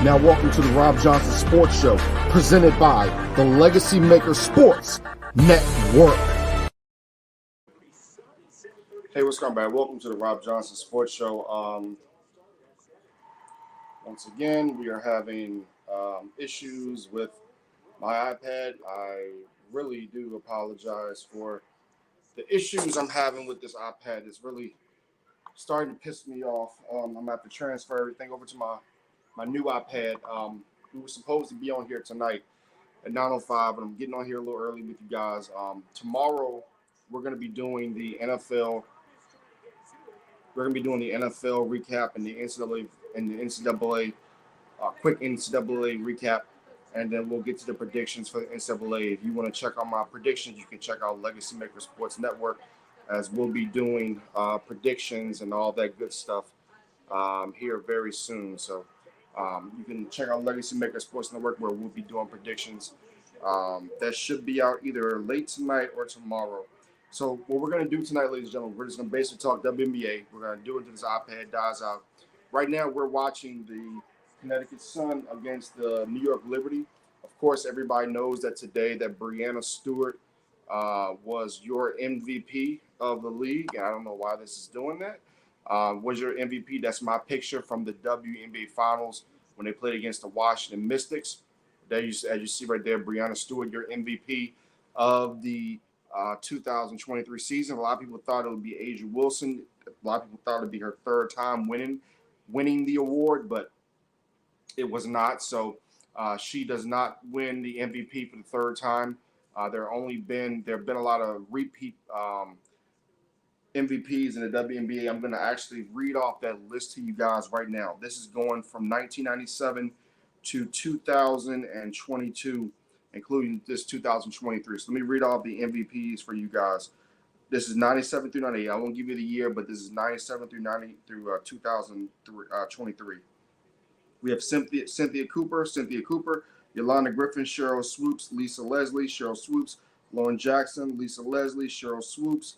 Now welcome to the Robb Johnson Sports Show, presented by the Legacy Maker Sports Network. Hey, what's going on, man? Welcome to the Robb Johnson Sports Show. Once again, we are having issues with my iPad. I really do apologize for the issues I'm having with this iPad. It's really starting to piss me off. I'm going to have to transfer everything over to my new iPad. We were supposed to be on here tonight at 9:05, but I'm getting on here a little early with you guys. Tomorrow, we're going to be doing the NFL. We're going to be doing the NFL recap and the NCAA, quick NCAA recap, and then we'll get to the predictions for the NCAA. If you want to check out my predictions, you can check out Legacy Maker Sports Network, as we'll be doing predictions and all that good stuff here very soon. So you can check out Legacy Maker Sports Network, where we'll be doing predictions. That should be out either late tonight or tomorrow. So what we're going to do tonight, ladies and gentlemen, we're just going to basically talk WNBA. We're going to do it until this iPad dies out. Right now, we're watching the Connecticut Sun against the New York Liberty. Of course, everybody knows that today that Breanna Stewart was your MVP of the league. And I don't know why this is doing that. Was your MVP. That's my picture from the WNBA Finals when they played against the Washington Mystics. There, as you see right there, Breanna Stewart, your MVP of the 2023 season. A lot of people thought it would be Asia Wilson. A lot of people thought it would be her third time winning the award, but it was not. So she does not win the MVP for the third time. There have been a lot of repeat MVPs in the WNBA. I'm going to actually read off that list to you guys right now. This is going from 1997 to 2022, including this 2023. So let me read off the MVPs for you guys. This is 97 through 98. I won't give you the year, but this is 97 through 2023. We have Cynthia Cooper, Yolanda Griffin, Cheryl Swoops, Lisa Leslie, Cheryl Swoops, Lauren Jackson, Lisa Leslie, Cheryl Swoops,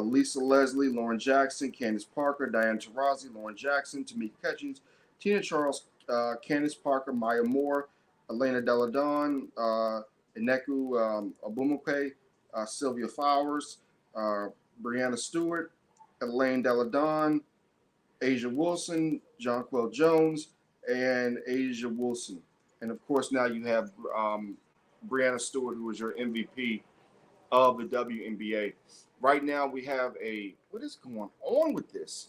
Lisa Leslie, Lauren Jackson, Candace Parker, Diane Taurasi, Lauren Jackson, Tamika Catchings, Tina Charles, Candace Parker, Maya Moore, Elena Deladon, Ineku Obumuke, Sylvia Flowers, Breanna Stewart, Elaine Deladon, Asia Wilson, Jonquel Jones, and Asia Wilson. And of course, now you have Breanna Stewart, who was your MVP of the WNBA. Right now, we have what is going on with this?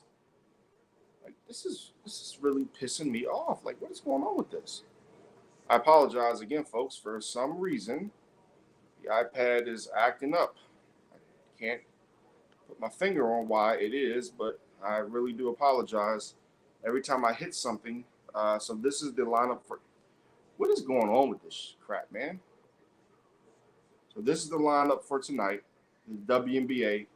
Like, this is really pissing me off. Like, what is going on with this? I apologize again, folks. For some reason, the iPad is acting up. I can't put my finger on why it is, but I really do apologize every time I hit something. So this is the lineup for. What is going on with this crap, man? So this is the lineup for tonight, the WNBA.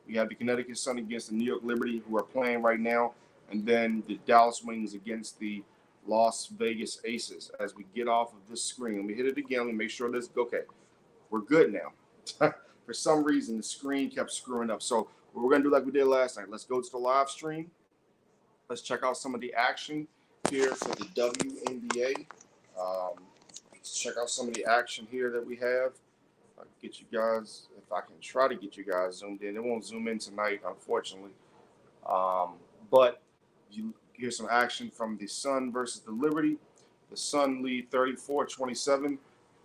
We have the Connecticut Sun against the New York Liberty, who are playing right now, and then the Dallas Wings against the Las Vegas Aces. As we get off of this screen, let me hit it again. Let me make sure this okay. We're good now. For some reason, the screen kept screwing up. So what we're gonna do, like we did last night, let's go to the live stream. Let's check out some of the action here for the WNBA. Let's check out some of the action here that we have. I can get you guys, if I can try to get you guys zoomed in. It won't zoom in tonight, unfortunately. But here's some action from the Sun versus the Liberty. The Sun lead 34-27.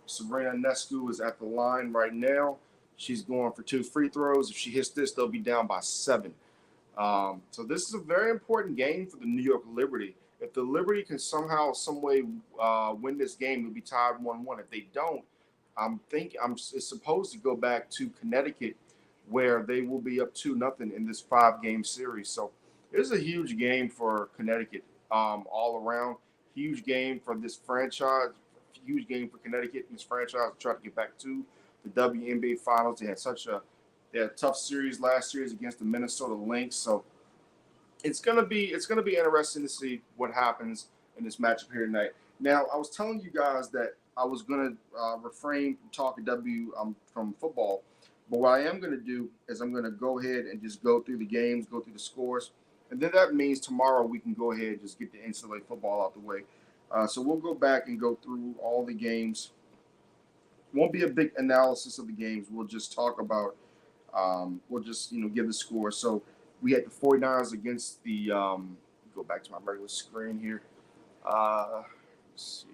Sabrina Ionescu is at the line right now. She's going for 2 free throws. If she hits this, they'll be down by 7. So this is a very important game for the New York Liberty. If the Liberty can somehow, some way win this game, it'll be tied 1-1. If they don't, it's supposed to go back to Connecticut, where they will be up 2-0 in this 5-game series. So it's a huge game for Connecticut all around. Huge game for this franchise. huge game for Connecticut. This franchise to try to get back to the WNBA Finals. They had a tough series last series against the Minnesota Lynx. So it's gonna be interesting to see what happens in this matchup here tonight. Now, I was telling you guys that I was gonna refrain from talking from football, but what I am gonna do is I'm gonna go ahead and just go through the games, go through the scores, and then that means tomorrow we can go ahead and just get the NCAA football out the way. So we'll go back and go through all the games. Won't be a big analysis of the games. We'll just talk about. We'll just give the score. So we had the 49ers against the. Go back to my regular screen here. Let's see.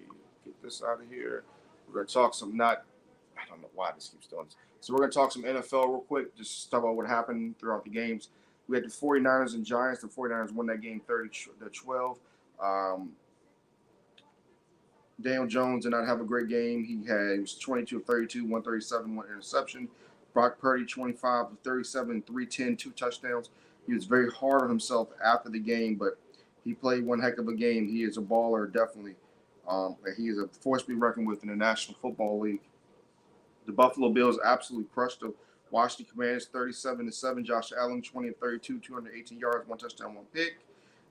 Get this out of here. We're gonna talk some not. I don't know why this keeps doing this. So we're gonna talk some NFL real quick. Just talk about what happened throughout the games. We had the 49ers and Giants. The 49ers won that game 30-12. Daniel Jones did not have a great game. He was 22 of 32, 137, one interception. Brock Purdy, 25 of 37, 310, two touchdowns. He was very hard on himself after the game, but he played one heck of a game. He is a baller, definitely. He is a force to be reckoned with in the National Football League. The Buffalo Bills absolutely crushed the Washington Commanders 37-7. Josh Allen, 20 of 32, 218 yards, one touchdown, one pick.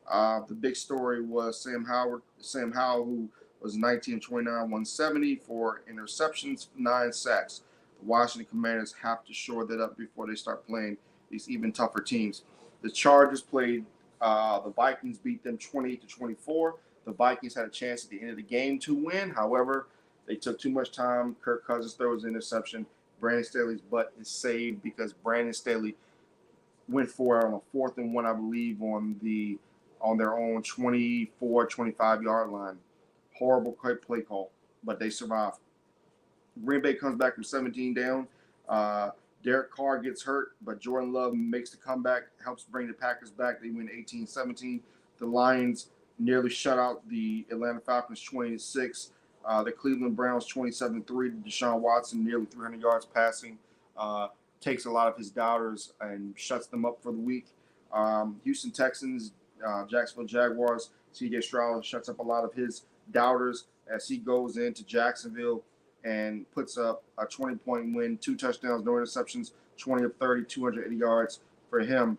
The big story was Sam Howell, who was 19 of 29, 170 for interceptions, 9 sacks. The Washington Commanders have to shore that up before they start playing these even tougher teams. The Chargers played the Vikings, beat them 28-24. The Vikings had a chance at the end of the game to win. However, they took too much time. Kirk Cousins throws an interception. Brandon Staley's butt is saved because Brandon Staley went for it on a 4th and 1, I believe, on their own 24, 25-yard line. Horrible play call, but they survived. Green Bay comes back from 17 down. Derek Carr gets hurt, but Jordan Love makes the comeback, helps bring the Packers back. They win 18-17. The Lions nearly shut out the Atlanta Falcons 20-6. The Cleveland Browns 27-3. Deshaun Watson nearly 300 yards passing. Takes a lot of his doubters and shuts them up for the week. Houston Texans, Jacksonville Jaguars, C.J. Stroud shuts up a lot of his doubters as he goes into Jacksonville and puts up a 20-point win, 2 touchdowns, no interceptions, 20 of 30, 280 yards for him.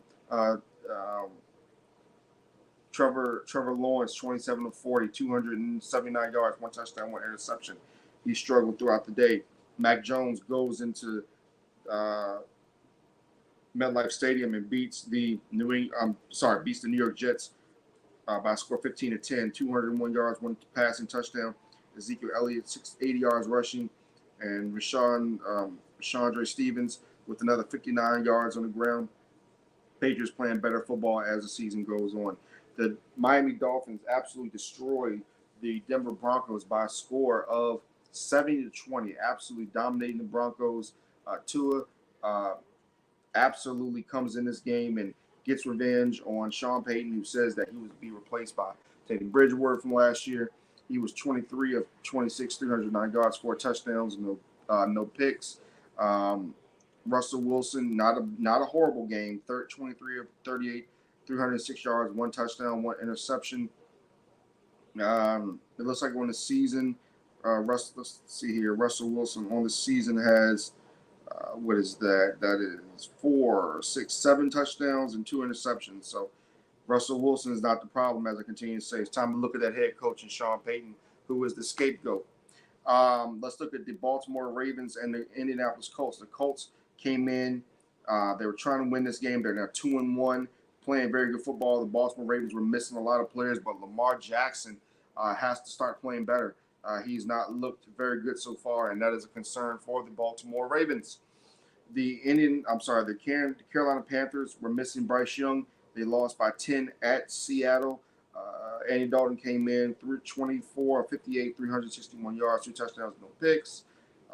Trevor Lawrence, 27 of 40, 279 yards, 1 touchdown, 1 interception. He struggled throughout the day. Mac Jones goes into MetLife Stadium and beats the New York Jets by a score 15-10, 201 yards, 1 passing touchdown. Ezekiel Elliott, 680 yards rushing, and Rashandre Stevens with another 59 yards on the ground. Patriots playing better football as the season goes on. The Miami Dolphins absolutely destroyed the Denver Broncos by a score of 70-20, absolutely dominating the Broncos. Tua absolutely comes in this game and gets revenge on Sean Payton, who says that he was be replaced by Teddy Bridgewater from last year. He was 23 of 26, 309 yards, 4 touchdowns, no picks. Russell Wilson, not a horrible game, 23 of 38, 306 yards, 1 touchdown, 1 interception. It looks like on the season, let's see here, Russell Wilson on the season has, what is that? That is 4, 6, 7 touchdowns and 2 interceptions. So Russell Wilson is not the problem, as I continue to say. It's time to look at that head coach and Sean Payton, who is the scapegoat. Let's look at the Baltimore Ravens and the Indianapolis Colts. The Colts came in. They were trying to win this game. They're now 2-1, playing very good football. The Baltimore Ravens were missing a lot of players, but Lamar Jackson has to start playing better. He's not looked very good so far, and that is a concern for the Baltimore Ravens. The Carolina Panthers were missing Bryce Young. They lost by 10 at Seattle. Andy Dalton came in through 24 of 58, 361 yards, 2 touchdowns, no picks.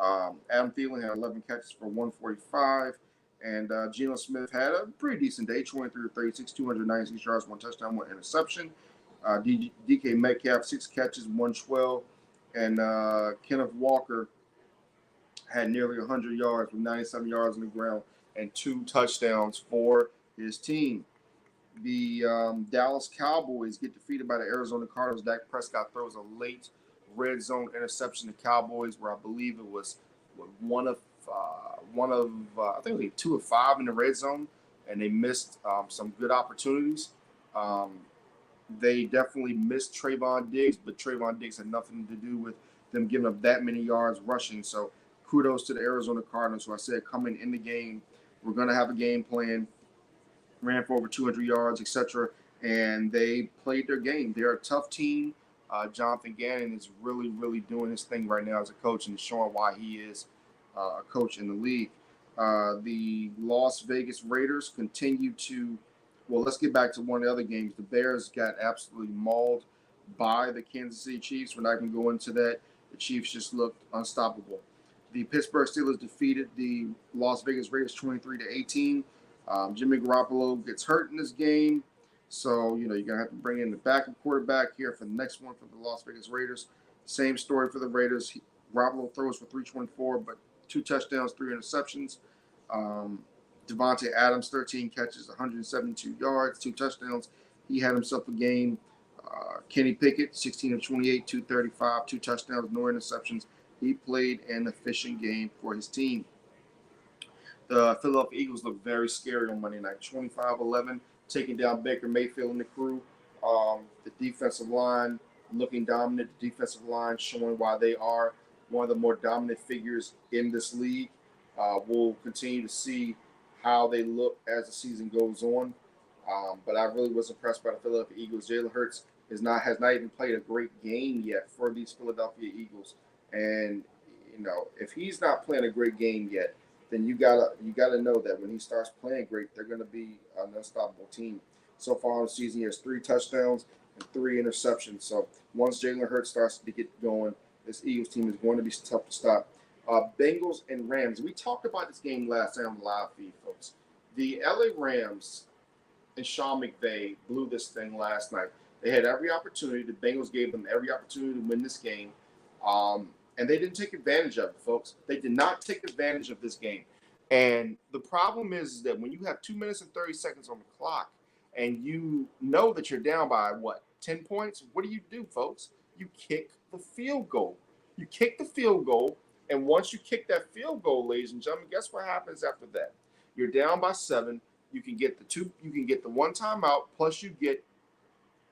Adam Thielen had 11 catches for 145. And Geno Smith had a pretty decent day, 23 of 36, 296 yards, 1 touchdown, 1 interception. DK Metcalf, 6 catches, 112. And Kenneth Walker had nearly 100 yards with 97 yards on the ground and 2 touchdowns for his team. The Dallas Cowboys get defeated by the Arizona Cardinals. Dak Prescott throws a late red zone interception to Cowboys, where I believe it was I think like 2 of 5 in the red zone, and they missed some good opportunities. Um, they definitely missed Trayvon Diggs, but Trayvon Diggs had nothing to do with them giving up that many yards rushing. So kudos to the Arizona Cardinals, who I said coming in the game, we're going to have a game plan, ran for over 200 yards, etc. And they played their game. They're a tough team. Jonathan Gannon is really, really doing his thing right now as a coach and showing why he is a coach in the league. The Las Vegas Raiders continue to, well, let's get back to one of the other games. The Bears got absolutely mauled by the Kansas City Chiefs. We're not going to go into that. The Chiefs just looked unstoppable. The Pittsburgh Steelers defeated the Las Vegas Raiders 23-18. Jimmy Garoppolo gets hurt in this game. So, you're going to have to bring in the backup quarterback here for the next one for the Las Vegas Raiders. Same story for the Raiders. Garoppolo throws for 324, but 2 touchdowns, 3 interceptions. Devontae Adams, 13 catches, 172 yards, 2 touchdowns. He had himself a game. Kenny Pickett, 16 of 28, 235, 2 touchdowns, no interceptions. He played an efficient game for his team. The Philadelphia Eagles look very scary on Monday night, 25-11, taking down Baker Mayfield and the crew. The defensive line looking dominant. The defensive line showing why they are one of the more dominant figures in this league. We'll continue to see how they look as the season goes on. But I really was impressed by the Philadelphia Eagles. Jalen Hurts has not even played a great game yet for these Philadelphia Eagles. And, if he's not playing a great game yet, then you gotta know that when he starts playing great, they're going to be an unstoppable team. So far in the season, he has 3 touchdowns and 3 interceptions. So once Jalen Hurts starts to get going, this Eagles team is going to be tough to stop. Bengals and Rams. We talked about this game last night on the live feed, folks. The LA Rams and Sean McVay blew this thing last night. They had every opportunity. The Bengals gave them every opportunity to win this game. And they didn't take advantage of it, folks. They did not take advantage of this game. And the problem is that when you have 2 minutes and 30 seconds on the clock and you know that you're down by, 10 points? What do, folks? You kick the field goal. You kick the field goal, and once you kick that field goal, ladies and gentlemen, guess what happens after that? You're down by 7. You can get the 1 timeout, plus you get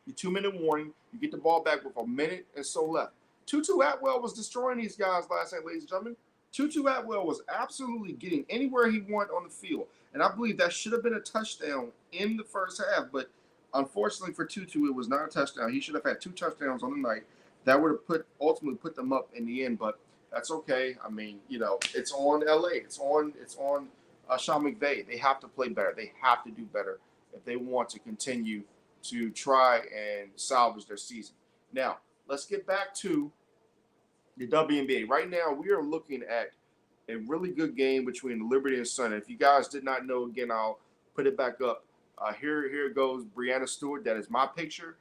your 2-minute warning. You get the ball back with a minute and so left. Tutu Atwell was destroying these guys last night, ladies and gentlemen. Tutu Atwell was absolutely getting anywhere he wanted on the field. And I believe that should have been a touchdown in the first half. But unfortunately for Tutu, it was not a touchdown. He should have had 2 touchdowns on the night. That would have ultimately put them up in the end. But that's okay. I mean, it's on LA. It's on Sean McVay. They have to play better. They have to do better if they want to continue to try and salvage their season. Now, let's get back to the WNBA. Right now, we are looking at a really good game between Liberty and Sun. And if you guys did not know, again, I'll put it back up. Here goes Brianna Stewart. That is my picture.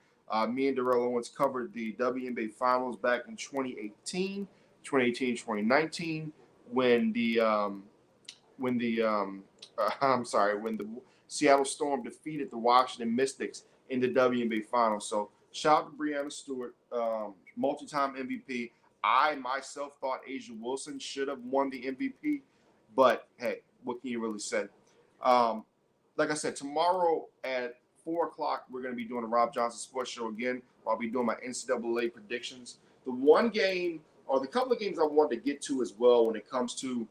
Me and Darrell Owens covered the WNBA Finals back in 2018, 2019, when the Seattle Storm defeated the Washington Mystics in the WNBA Finals. So shout out to Brianna Stewart, multi-time MVP. I myself thought Asia Wilson should have won the MVP, but hey, what can you really say? Like I said, tomorrow at 4 o'clock, we're going to be doing a Robb Johnson Sports Show again. I'll be doing my NCAA predictions. The couple of games I wanted to get to as well when it comes to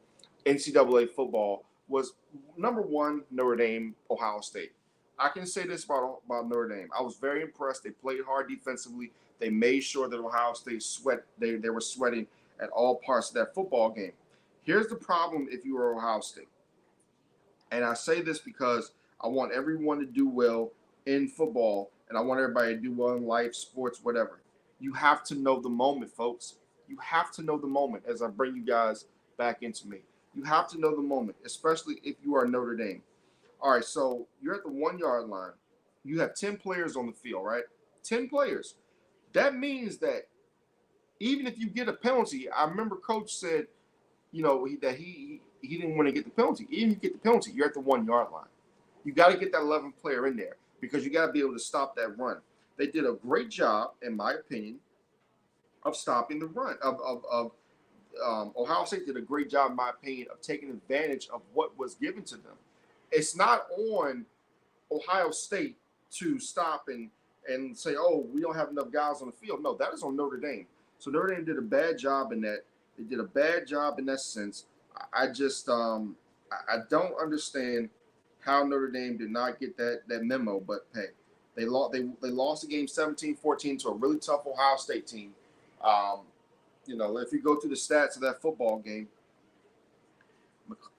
NCAA football was, number 1, Notre Dame, Ohio State. I can say this about Notre Dame. I was very impressed. They played hard defensively. They made sure that Ohio State they were sweating at all parts of that football game. Here's the problem if you are Ohio State. And I say this because I want everyone to do well in football, and I want everybody to do well in life, sports, whatever. You have to know the moment, folks. You have to know the moment as I bring you guys back into me. You have to know the moment, especially if you are Notre Dame. All right, so you're at the 1-yard line. You have 10 players on the field, right? 10 players. That means that even if you get a penalty, I remember Coach said, that he didn't want to get the penalty. Even if you get the penalty, you're at the 1-yard line. You got to get that 11th player in there because you got to be able to stop that run. They did a great job, in my opinion, of stopping the run. Ohio State did a great job, in my opinion, of taking advantage of what was given to them. It's not on Ohio State to stop and say, "Oh, we don't have enough guys on the field." No, that is on Notre Dame. So Notre Dame did a bad job in that. They did a bad job in that sense. I just I don't understand how Notre Dame did not get that memo. But hey, they lost the game 17-14 to a really tough Ohio State team. Um, if you go through the stats of that football game,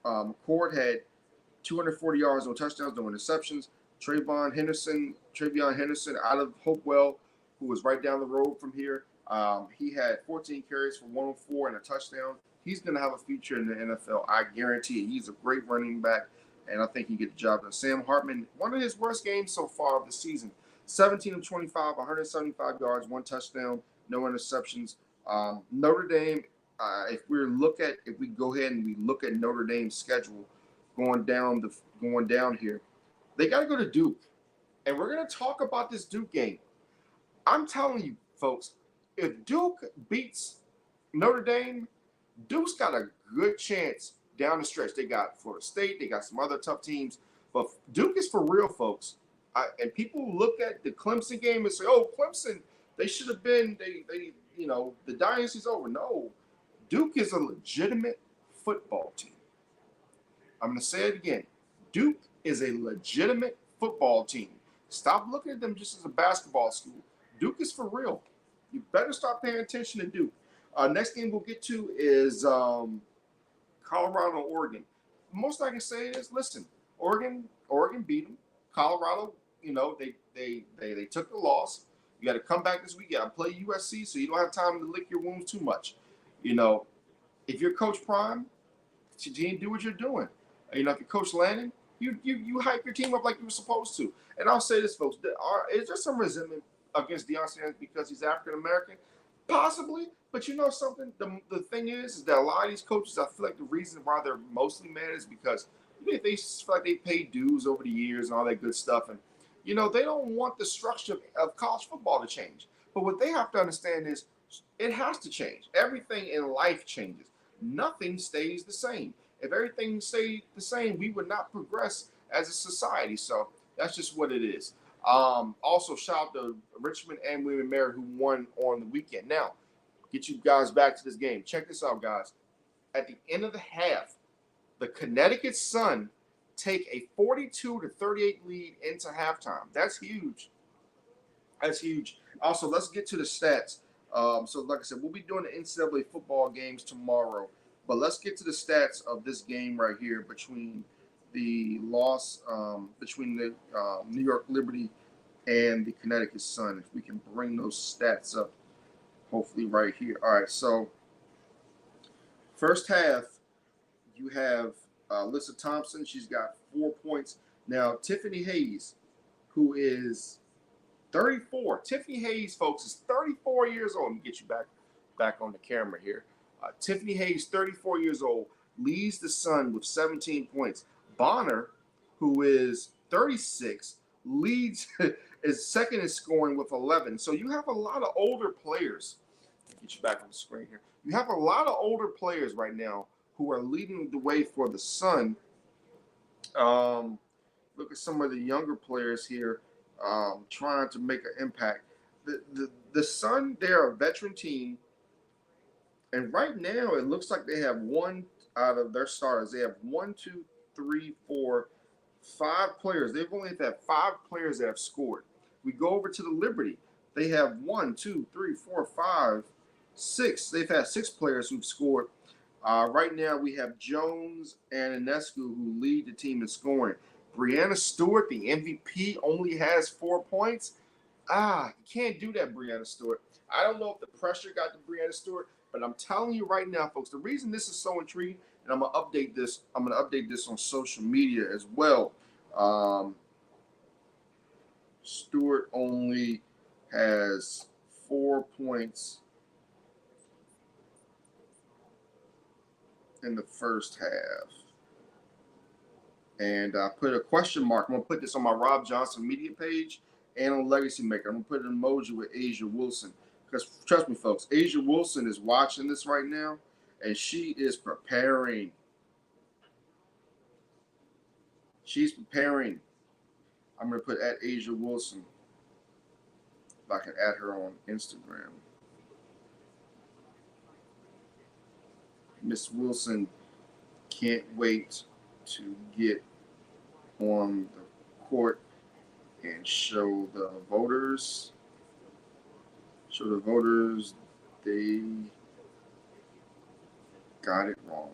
McCord had 240 yards, no touchdowns, no interceptions. Travion Henderson out of Hopewell, who was right down the road from here. He had 14 carries for 104 and a touchdown. He's going to have a future in the NFL. I guarantee it. He's a great running back, and I think he get the job done. Sam Hartman, one of his worst games so far of the season. 17 of 25, 175 yards, one touchdown, no interceptions. Notre Dame, if we go ahead and we look at Notre Dame's schedule going down here, they got to go to Duke, and we're going to talk about this Duke game. I'm telling you, folks, if Duke beats Notre Dame, Duke's got a good chance down the stretch. They got Florida State, they got some other tough teams, but Duke is for real, folks. And people look at the Clemson game and say, "Oh, Clemson, they should have been. The dynasty's over." No, Duke is a legitimate football team. I'm going to say it again. Duke is a legitimate football team. Stop looking at them just as a basketball school. Duke is for real. You better start paying attention to Duke. Next game we'll get to is Colorado and Oregon. Most I can say is, listen, Oregon beat them. Colorado, they took the loss. You got to come back this week. You got to play USC, so you don't have time to lick your wounds too much. If you're Coach Prime, continue to do what you're doing. If you're Coach Lannon, you hype your team up like you were supposed to. And I'll say this, folks: is there some resentment against Deion Sanders because he's African American? Possibly, but you know something. The thing is that a lot of these coaches, I feel like the reason why they're mostly mad is because they feel like they paid dues over the years and all that good stuff, and they don't want the structure of college football to change. But what they have to understand is it has to change. Everything in life changes. Nothing stays the same. If everything stayed the same, we would not progress as a society. So that's just what it is. Also, shout out to Richmond and William & Mary who won on the weekend. Now, get you guys back to this game. Check this out, guys. At the end of the half, the Connecticut Sun take a 42-38 lead into halftime. That's huge. That's huge. Also, let's get to the stats. So, like I said, we'll be doing the NCAA football games tomorrow. But let's get to the stats of this game right here between the loss, between the New York Liberty and the Connecticut Sun. If we can bring those stats up, hopefully right here. All right, so first half, you have Alyssa Thompson. She's got 4 points. Now, Tiffany Hayes, who is 34. Tiffany Hayes, folks, is 34 years old. Let me get you back on the camera here. Tiffany Hayes, 34 years old, leads the Sun with 17 points. Bonner, who is 36, is second in scoring with 11. So you have a lot of older players. Get you back on the screen here. You have a lot of older players right now who are leading the way for the Sun. Look at some of the younger players here trying to make an impact. The Sun, they're a veteran team. And right now, it looks like they have one out of their starters. They have 1, 2, 3, 4, 5 players. They've only had 5 players that have scored. We go over to the Liberty. They have 1, 2, 3, 4, 5, 6. They've had 6 players who've scored. Right now, we have Jones and Ionescu who lead the team in scoring. Brianna Stewart, the MVP, only has 4 points. You can't do that, Brianna Stewart. I don't know if the pressure got to Brianna Stewart, but I'm telling you right now, folks, the reason this is so intriguing, and I'm gonna update this on social media as well. Stewart only has 4 points in the first half. And I put a question mark. I'm going to put this on my Robb Johnson media page and on Legacy Maker. I'm going to put an emoji with Asia Wilson. Because trust me, folks, Asia Wilson is watching this right now, and she is preparing. She's preparing. I'm gonna put at Asia Wilson. If I can add her on Instagram. Miss Wilson can't wait to get on the court and show the voters they got it wrong.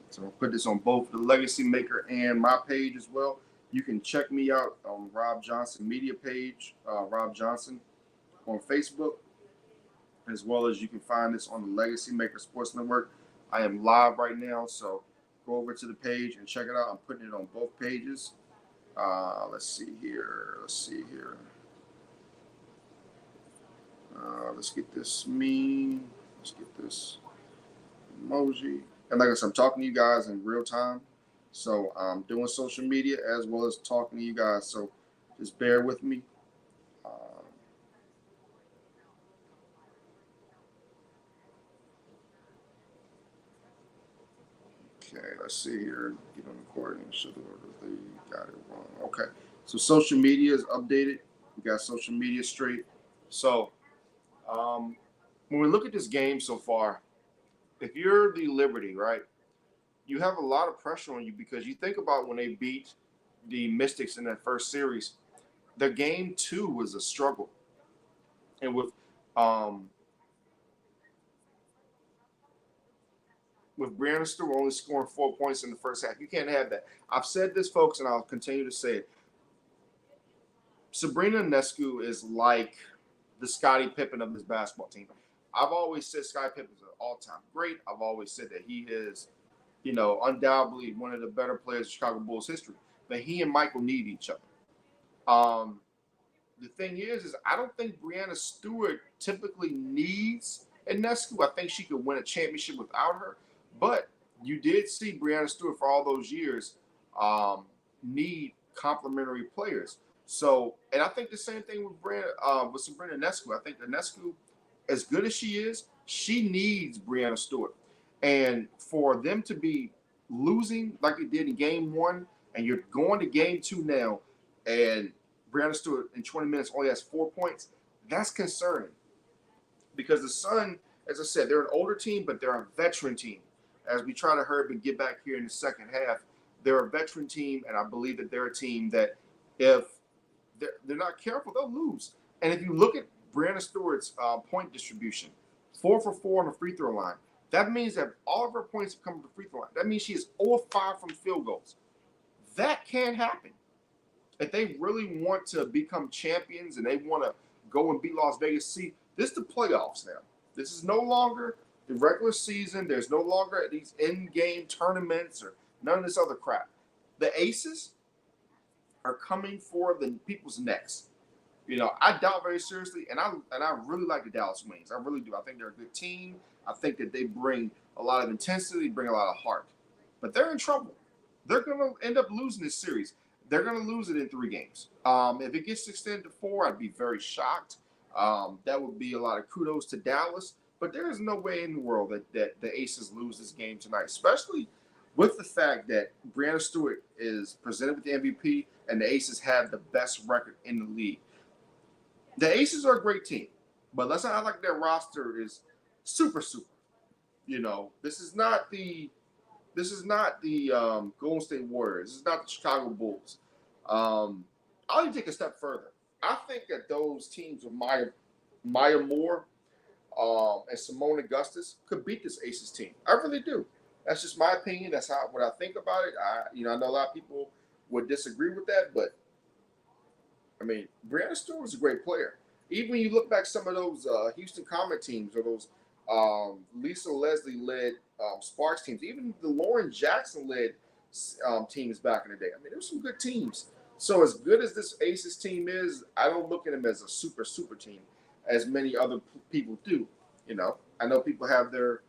So I'll put this on both the Legacy Maker and my page as well. You can check me out on Robb Johnson media page, Robb Johnson on Facebook, as well as you can find this on the Legacy Maker Sports Network. I am live right now, so go over to the page and check it out. I'm putting it on both pages. Let's see here. Let's get this meme. Let's get this emoji. And like I said, I'm talking to you guys in real time. So I'm doing social media as well as talking to you guys. So just bear with me. Okay, let's see here. Get on the court and show the order. They got it wrong. Okay, so social media is updated. We got social media straight. So when we look at this game so far, if you're the Liberty, right, you have a lot of pressure on you because you think about when they beat the Mystics in that first series, the game 2 was a struggle. And with Brianna Stewart only scoring 4 points in the first half, you can't have that. I've said this, folks, and I'll continue to say it. Sabrina Ionescu is like the Scottie Pippen of this basketball team. I've always said Scottie Pippen is an all-time great. I've always said that he is, undoubtedly one of the better players in Chicago Bulls history. But he and Michael need each other. The thing is I don't think Brianna Stewart typically needs Ionescu. I think she could win a championship without her. But you did see Brianna Stewart for all those years need complementary players. So, and I think the same thing with Sabrina Ionescu. I think Ionescu, as good as she is, she needs Brianna Stewart. And for them to be losing like they did in game 1, and you're going to game 2 now, and Brianna Stewart in 20 minutes only has 4 points, that's concerning. Because the Sun, as I said, they're an older team, but they're a veteran team. As we try to hurry and get back here in the second half, they're a veteran team, and I believe that they're a team that if they're not careful, they'll lose. And if you look at Brianna Stewart's point distribution, 4 for 4 on the free throw line, that means that all of her points have come from the free throw line. That means she is 0 5 from field goals. That can't happen. If they really want to become champions and they want to go and beat Las Vegas, see, this is the playoffs now. This is no longer the regular season. There's no longer these in-game tournaments or none of this other crap. The Aces are coming for the people's necks. I doubt very seriously, and I really like the Dallas Wings. I really do. I think they're a good team. I think that they bring a lot of intensity, bring a lot of heart. But they're in trouble. They're going to end up losing this series. They're going to lose it in 3 games. If it gets extended to 4, I'd be very shocked. That would be a lot of kudos to Dallas. But there is no way in the world that the Aces lose this game tonight, especially with the fact that Brianna Stewart is presented with the MVP and the Aces have the best record in the league. The Aces are a great team, but let's not act like their roster is super. This is not the Golden State Warriors. This is not the Chicago Bulls. I'll even take a step further. I think that those teams with Maya Moore and Simone Augustus could beat this Aces team. I really do. That's just my opinion. That's what I think about it. I know a lot of people would disagree with that, but I mean, Brianna Stewart was a great player. Even when you look back some of those Houston Comet teams or those Lisa Leslie-led Sparks teams, even the Lauren Jackson-led teams back in the day. I mean, there were some good teams. So as good as this Aces team is, I don't look at them as a super team, as many other people do. I know people have their,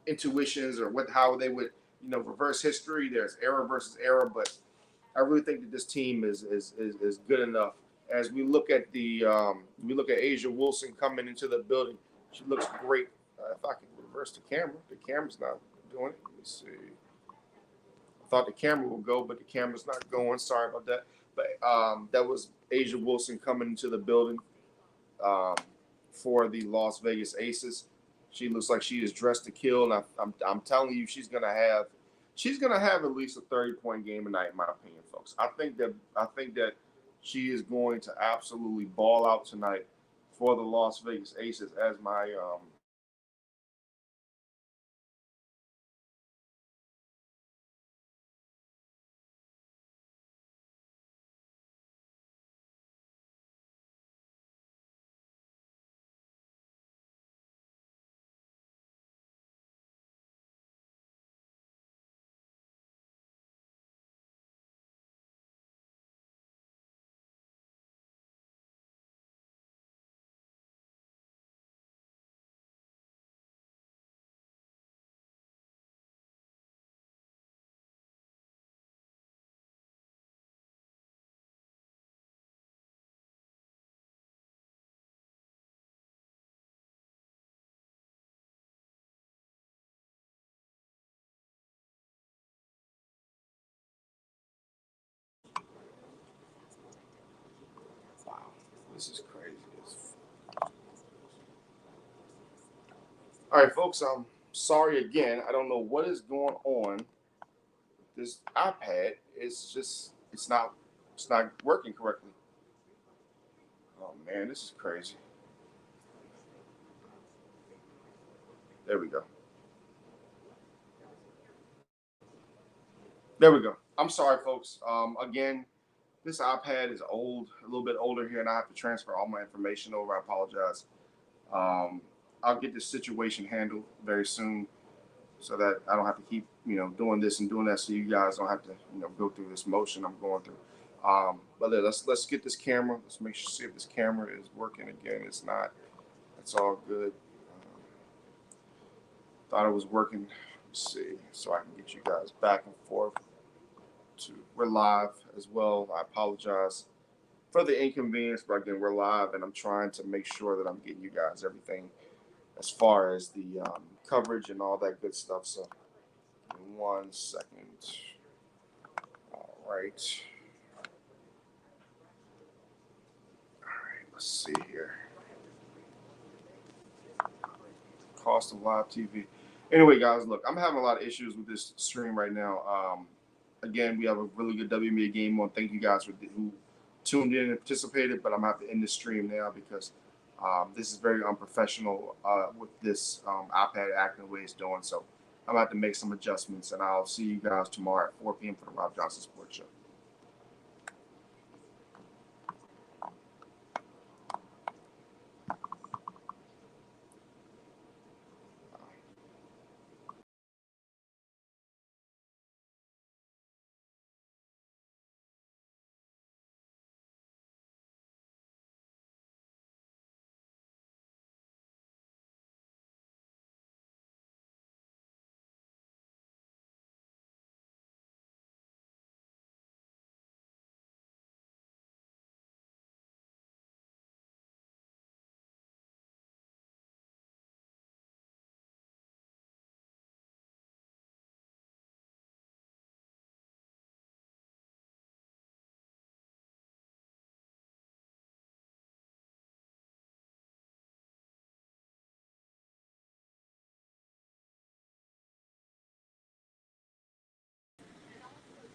intuitions or how they would, reverse history. There's era versus era, but I really think that this team is good enough. As we look at Asia Wilson coming into the building, she looks great. If I can reverse the camera's not doing it. Let me see. I thought the camera would go, but the camera's not going. Sorry about that. But that was Asia Wilson coming into the building um, for the Las Vegas Aces. She looks like she is dressed to kill, and I'm telling you, she's gonna have at least a 30-point game tonight, in my opinion, folks. I think that she is going to absolutely ball out tonight for the Las Vegas Aces as my wow, this is crazy. All right, folks. I'm sorry again. I don't know what is going on with this iPad. It's not working correctly. Oh man, this is crazy. There we go. There we go. I'm sorry, folks. Again, this iPad is old, a little bit older here, and I have to transfer all my information over. I apologize. Um, I'll get this situation handled very soon, so that I don't have to keep doing this and doing that. So you guys don't have to go through this motion I'm going through. But let's get this camera. Let's make sure see if this camera is working again. It's not. It's all good. Thought it was working. Let's see, so I can get you guys back and forth. We're live as well. I apologize for the inconvenience, but again, we're live, and I'm trying to make sure that I'm getting you guys everything as far as the coverage and all that good stuff. So, 1 second. All right. All right. Let's see here. Cost of live TV. Anyway, guys, look, I'm having a lot of issues with this stream right now. Again, we have a really good WNBA game on. Thank you guys who tuned in and participated, but I'm gonna have to end the stream now because this is very unprofessional with this iPad acting the way it's doing. So I'm gonna have to make some adjustments, and I'll see you guys tomorrow at 4 p.m. for the Robb Johnson Sports Show.